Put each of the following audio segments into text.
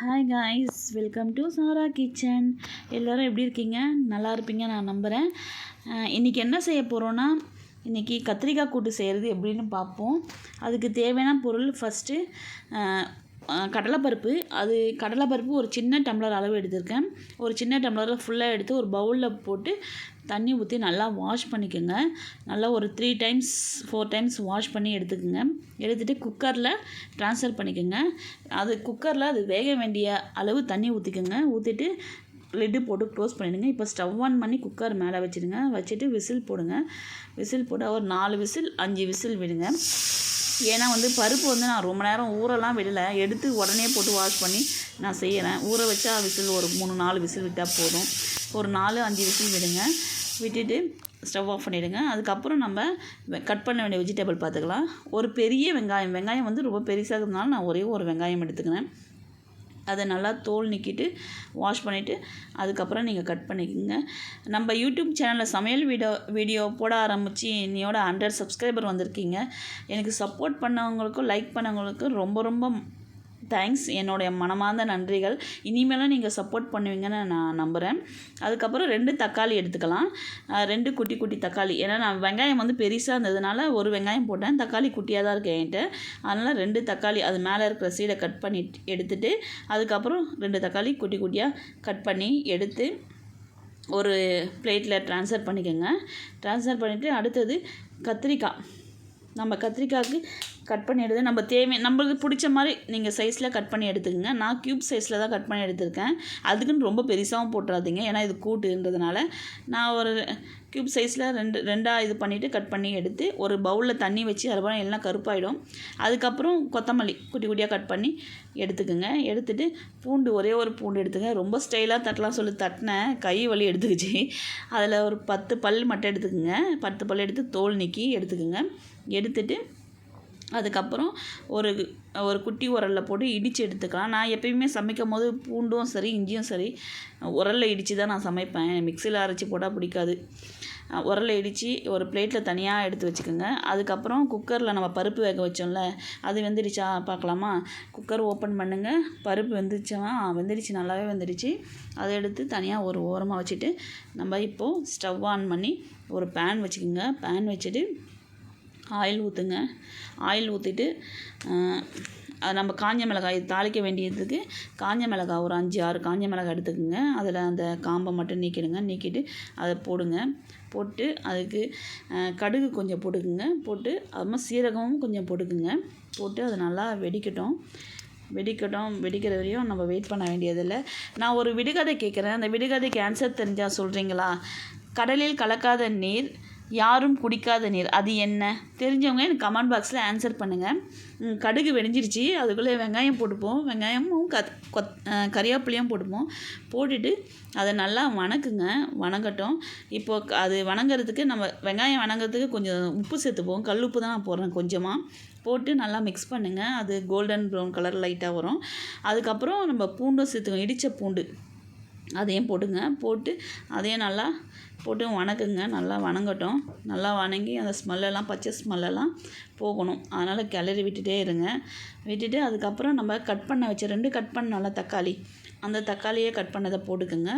Hi guys, welcome to Sara kitchen. எல்லோரும் எப்படி இருக்கீங்க? நல்லா இருப்பீங்க நான் நம்புகிறேன். இன்றைக்கி என்ன செய்ய போகிறோன்னா, இன்றைக்கி கத்திரிக்காய் கூட்டு செய்கிறது எப்படின்னு பார்ப்போம். அதுக்கு தேவையான பொருள் ஃபஸ்ட்டு கடலைப்பருப்பு. கடலைப்பருப்பு ஒரு சின்ன டம்ளர் அளவு எடுத்திருக்கேன். ஒரு சின்ன டம்ளரில் ஃபுல்லாக எடுத்து ஒரு பவுலில் போட்டு தண்ணி ஊற்றி நல்லா வாஷ் பண்ணிக்கோங்க. நல்லா ஒரு 3 டைம்ஸ் 4 டைம்ஸ் வாஷ் பண்ணி எடுத்துக்கோங்க. எடுத்துகிட்டு குக்கரில் ட்ரான்ஸ்ஃபர் பண்ணிக்கோங்க. குக்கரில் அது வேக வேண்டிய அளவு தண்ணி ஊற்றிக்கோங்க. ஊற்றிட்டு லிட்டு போட்டு க்ளோஸ் பண்ணிவிடுங்க. இப்போ ஸ்டவ் ஆன் பண்ணி குக்கர் மேலே வச்சுடுங்க. வச்சுட்டு விசில் போடுங்க. விசில் போட்டு ஒரு 4 விசில் 5 விசில் விடுங்க. ஏன்னா பருப்பு நான் ரொம்ப நேரம் ஊறலாம் விடலை, எடுத்து உடனே போட்டு வாஷ் பண்ணி நான் செய்கிறேன். ஊற வச்சா விசில் ஒரு 3-4 விசில் விட்டால் போதும். ஒரு 4-5 விசில் விடுங்க. விட்டுட்டு ஸ்டவ் ஆஃப் பண்ணிவிடுங்க. அதுக்கப்புறம் நம்ம கட் பண்ண வேண்டிய வெஜிடபிள் பார்த்துக்கலாம். ஒரு பெரிய வெங்காயம் ரொம்ப பெருசாக இருக்கிறதுனால நான் ஒரே ஒரு வெங்காயம் எடுத்துக்கிறேன். அதை நல்லா தோல் நீக்கிட்டு வாஷ் பண்ணிவிட்டு அதுக்கப்புறம் நீங்கள் கட் பண்ணிக்கோங்க. நம்ம யூடியூப் சேனலில் சமையல் வீடியோ போட ஆரம்பித்து இன்னையோட 100 சப்ஸ்கிரைபர் வந்திருக்கீங்க. எனக்கு சப்போர்ட் பண்ணவங்களுக்கும் லைக் பண்ணவங்களுக்கும் ரொம்ப ரொம்ப தேங்க்ஸ். என்னுடைய மனமார்ந்த நன்றிகள். இனிமேலும் நீங்கள் சப்போர்ட் பண்ணுவீங்கன்னு நான் நம்புகிறேன். அதுக்கப்புறம் 2 தக்காளி எடுத்துக்கலாம். 2 குட்டி குட்டி தக்காளி. ஏன்னா நான் வெங்காயம் பெருசாக இருந்ததுனால ஒரு வெங்காயம் போட்டேன். தக்காளி குட்டியாக தான் இருக்குது என்கிட்ட. அதனால் 2 தக்காளி அது மேலே இருக்கிற சீடை கட் பண்ணி எடுத்துகிட்டு அதுக்கப்புறம் 2 தக்காளி குட்டி குட்டியாக கட் பண்ணி எடுத்து ஒரு பிளேட்டில் ட்ரான்ஸ்ஃபர் பண்ணிக்கோங்க. ட்ரான்ஸ்ஃபர் பண்ணிவிட்டு அடுத்தது கத்திரிக்காய்க்கு கட் பண்ணி எடுத்து நம்மளுக்கு பிடிச்ச மாதிரி நீங்கள் சைஸில் கட் பண்ணி எடுத்துக்கோங்க. நான் க்யூப் சைஸில் தான் கட் பண்ணி எடுத்துருக்கேன். அதுக்குன்னு ரொம்ப பெருசாகவும் போட்டுறாதீங்க, ஏன்னா இது கூட்டுன்றதுனால. நான் ஒரு க்யூப் சைஸில் ரெண்டாக இது பண்ணிவிட்டு கட் பண்ணி எடுத்து ஒரு பவுலில் தண்ணி வச்சு அதுபோல் எல்லாம் கருப்பாயிடும். அதுக்கப்புறம் கொத்தமல்லி குட்டி குட்டியாக கட் பண்ணி எடுத்துக்கோங்க. எடுத்துகிட்டு பூண்டு ஒரே ஒரு பூண்டு எடுத்துக்கங்க. ரொம்ப ஸ்டைலாக தட்டலாம் சொல்லி தட்டினேன், கை வலி எடுத்துக்கிச்சு. அதில் ஒரு 10 பல் மட்டும் எடுத்துக்கோங்க. 10 பல் எடுத்து தோல் நீக்கி எடுத்துக்கோங்க. எடுத்துகிட்டு அதுக்கப்புறம் ஒரு குட்டி உரலில் போட்டு இடித்து எடுத்துக்கலாம். நான் எப்பயுமே சமைக்கும் போது பூண்டும் சரி இஞ்சியும் சரி உரலில் இடித்து தான் நான் சமைப்பேன். மிக்சியில் அரைச்சி போட்டால் பிடிக்காது. உரலில் இடித்து ஒரு பிளேட்டில் தனியாக எடுத்து வச்சுக்கோங்க. அதுக்கப்புறம் குக்கரில் நம்ம பருப்பு வேக வச்சோம்ல, அது வெந்துடுச்சா பார்க்கலாமா? குக்கர் ஓப்பன் பண்ணுங்கள். பருப்பு வெந்துடுச்சு, நல்லாவே வெந்துடுச்சு. அதை எடுத்து தனியாக ஒரு ஓரமாக வச்சுட்டு நம்ம இப்போது ஸ்டவ் ஆன் பண்ணி ஒரு பேன் வச்சுக்கோங்க. பேன் வச்சுட்டு ஆயில் ஊற்றுங்க. ஆயில் ஊற்றிட்டு நம்ம காஞ்ச மிளகாய் தாளிக்க வேண்டியதுக்கு காஞ்ச மிளகாய் ஒரு 5-6 காஞ்ச மிளகாய் எடுத்துக்கோங்க. அதில் அந்த காம்பை மட்டும் நீக்கிடுங்க. நீக்கிட்டு அதை போடுங்க. போட்டு அதுக்கு கடுகு கொஞ்சம் போட்டுக்குங்க. போட்டு அதுமாதிரி சீரகமும் கொஞ்சம் போட்டுக்குங்க. போட்டு அது நல்லா வெடிக்கட்டும். வெடிக்கிற வரையும் நம்ம வெயிட் பண்ண வேண்டியதில்லை. நான் ஒரு விடுகதை கேட்குறேன். அந்த விடுகதைக்கு ஆன்சர் தெரிஞ்சால் சொல்கிறீங்களா? கடலில் கலக்காத நீர், யாரும் குடிக்காத நீர், அது என்ன? தெரிஞ்சவங்க எனக்கு கமெண்ட் பாக்ஸில் ஆன்சர் பண்ணுங்கள். கடுகு வெடிஞ்சிருச்சு. அதுக்குள்ளே வெங்காயம் போட்டுப்போம். வெங்காயமும் கறிவேப்பிலையும் போட்டுப்போம். போட்டுட்டு அதை நல்லா வணங்கட்டும். இப்போது அது வணங்குறதுக்கு வெங்காயம் வணங்குறதுக்கு கொஞ்சம் உப்பு சேர்த்துப்போம். கல் உப்பு தான் நான் போடுறேன் கொஞ்சமாக. போட்டு நல்லா மிக்ஸ் பண்ணுங்கள். அது கோல்டன் ப்ரௌன் கலர் லைட்டாக வரும். அதுக்கப்புறம் நம்ம பூண்டும் சேர்த்துக்கோங்க. இடித்த பூண்டு அதையும் போட்டுங்க. போட்டு அதையும் நல்லா போட்டு வணக்குங்க. நல்லா வணங்கட்டும். நல்லா வணங்கி அந்த ஸ்மெல்லெல்லாம் பச்சை ஸ்மெல்லெல்லாம் போகணும். அதனால் கிளறி விட்டுட்டே இருங்க. விட்டுட்டு அதுக்கப்புறம் நம்ம கட் பண்ண வச்ச 2 கட் பண்ணோம்ல தக்காளி, அந்த தக்காளியே கட் பண்ணதை போட்டுக்கோங்க.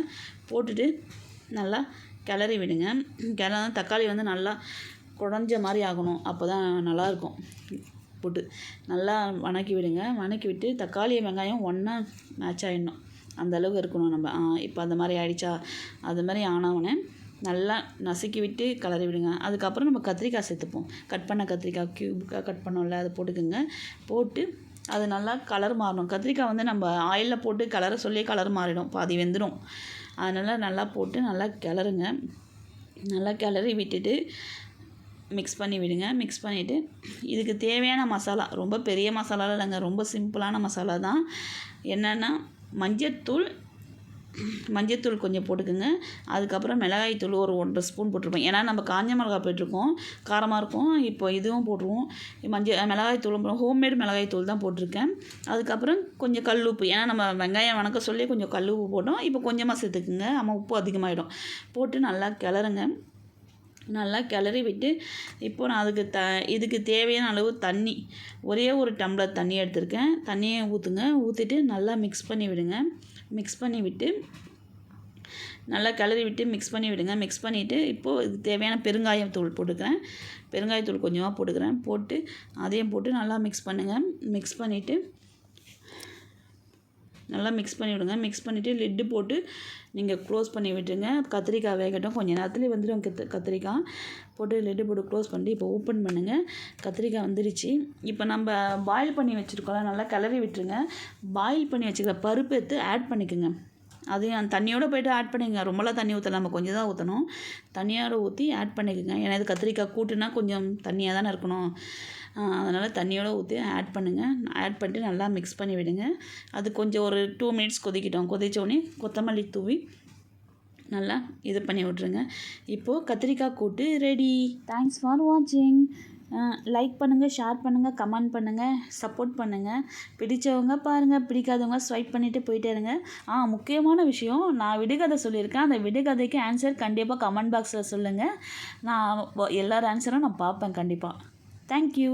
போட்டுட்டு நல்லா கிளறி விடுங்க. தக்காளி நல்லா குழஞ்ச மாதிரி ஆகணும். அப்போ தான் நல்லாயிருக்கும். போட்டு நல்லா வணக்கி விடுங்க. வணக்கி விட்டு தக்காளி வெங்காயம் ஒன்றா மேட்ச் ஆகிடணும். அந்தளவுக்கு இருக்கணும். இப்போ அந்த மாதிரி ஆகிடுச்சா? அது மாதிரி ஆனவுடனே நல்லா நசுக்கி விட்டு கிளறி விடுங்க. அதுக்கப்புறம் நம்ம கத்திரிக்காய் சேர்த்துப்போம். கட் பண்ண கத்திரிக்காய் க்யூபுக்காக கட் பண்ணோம்ல, அதை போட்டுக்கோங்க. போட்டு அது நல்லா கலர் மாறணும். கத்திரிக்காய் நம்ம ஆயிலில் போட்டு கலரை சொல்லி கலர் மாறிடும், பாதி வெந்துடும். அதனால் நல்லா போட்டு நல்லா கிளறுங்க. நல்லா கிளறி விட்டுட்டு மிக்ஸ் பண்ணி விடுங்க. மிக்ஸ் பண்ணிவிட்டு இதுக்கு தேவையான மசாலா, ரொம்ப பெரிய மசாலாலாம் இல்லைங்க, ரொம்ப சிம்பிளான மசாலா தான். என்னென்னா மஞ்சத்தூள் கொஞ்சம் போட்டுக்கோங்க. அதுக்கப்புறம் மிளகாய்த்தூள் ஒரு 1.5 ஸ்பூன் போட்டிருப்போம். ஏன்னா நம்ம காஞ்ச மிளகாய் போட்டிருக்கோம், காரமாக இருக்கும். இப்போ இதுவும் போட்டுருவோம். மிளகாய்த்தூள் ஹோம்மேட் மிளகாய்த்தூள் தான் போட்டிருக்கேன். அதுக்கப்புறம் கொஞ்சம் கல் உப்பு, ஏன்னா நம்ம வெங்காயம் வணக்க சொல்லி கொஞ்சம் கல் உப்பு போட்டோம். இப்போ கொஞ்சமாக சேர்த்துக்குங்க, உப்பு அதிகமாகிடும். போட்டு நல்லா கிளறுங்க. நல்லா கிளறி விட்டு இப்போது நான் இதுக்கு தேவையான அளவு தண்ணி, ஒரே ஒரு டம்ளர் தண்ணி எடுத்திருக்கேன். தண்ணியை ஊற்றுங்க. ஊற்றிட்டு நல்லா மிக்ஸ் பண்ணி விடுங்க. மிக்ஸ் பண்ணி விட்டு நல்லா கிளறி விட்டு மிக்ஸ் பண்ணி விடுங்க. மிக்ஸ் பண்ணிவிட்டு இப்போது இதுக்கு தேவையான பெருங்காயத்தூள் போட்டுக்கிறேன். பெருங்காயத்தூள் கொஞ்சமாக போட்டுக்கிறேன். போட்டு அதையும் போட்டு நல்லா மிக்ஸ் பண்ணுங்கள். மிக்ஸ் பண்ணிவிட்டு நல்லா மிக்ஸ் பண்ணி விடுங்க. மிக்ஸ் பண்ணிவிட்டு லிட்டு போட்டு நீங்கள் க்ளோஸ் பண்ணி விட்டுருங்க. கத்திரிக்காய் வேகட்டும். கொஞ்சம் நேரத்துலேயே வந்துடும் கத்திரிக்காய். போட்டு லிட்டு போட்டு க்ளோஸ் பண்ணிட்டு இப்போ ஓப்பன் பண்ணுங்கள். கத்திரிக்காய் வந்துடுச்சு. இப்போ நம்ம பாயில் பண்ணி வச்சுருக்கோம்ல, நல்லா கிளறி விட்டுருங்க. பாயில் பண்ணி வச்சுக்கிற பருப்பு எடுத்து ஆட் பண்ணிக்கோங்க. அதையும் தண்ணியோடு போய்ட்டு ஆட் பண்ணிக்கங்க. ரொம்பலாம் தண்ணி ஊற்றலாம், நம்ம கொஞ்சம் தான் ஊற்றணும். தண்ணியோடு ஊற்றி ஆட் பண்ணிக்கோங்க. ஏன்னா இது கத்திரிக்காய் கூட்டுனா கொஞ்சம் தண்ணியாக தானே இருக்கணும். அதனால் தண்ணியோடு ஊற்றி ஆட் பண்ணுங்கள். ஆட் பண்ணிட்டு நல்லா மிக்ஸ் பண்ணி விடுங்க. அது கொஞ்சம் ஒரு 2 மினிட்ஸ் கொதிக்கட்டும். கொதித்தோடனே கொத்தமல்லி தூவி நல்லா இது பண்ணி விட்ருங்க. இப்போது கத்திரிக்காய் கூட்டு ரெடி. தேங்க்ஸ் ஃபார் வாட்சிங். லைக் பண்ணுங்கள், ஷேர் பண்ணுங்கள், கமெண்ட் பண்ணுங்கள், சப்போர்ட் பண்ணுங்கள். பிடிச்சவங்க பாருங்கள், பிடிக்காதவங்க ஸ்வைப் பண்ணிவிட்டு போயிட்டே இருங்க. முக்கியமான விஷயம், நான் விடுகதை சொல்லியிருக்கேன். அந்த விடுகதைக்கு ஆன்சர் கண்டிப்பாக கமெண்ட் பாக்ஸில் சொல்லுங்கள். நான் எல்லார் ஆன்சரும் நான் பார்ப்பேன் கண்டிப்பாக. தேங்க்யூ.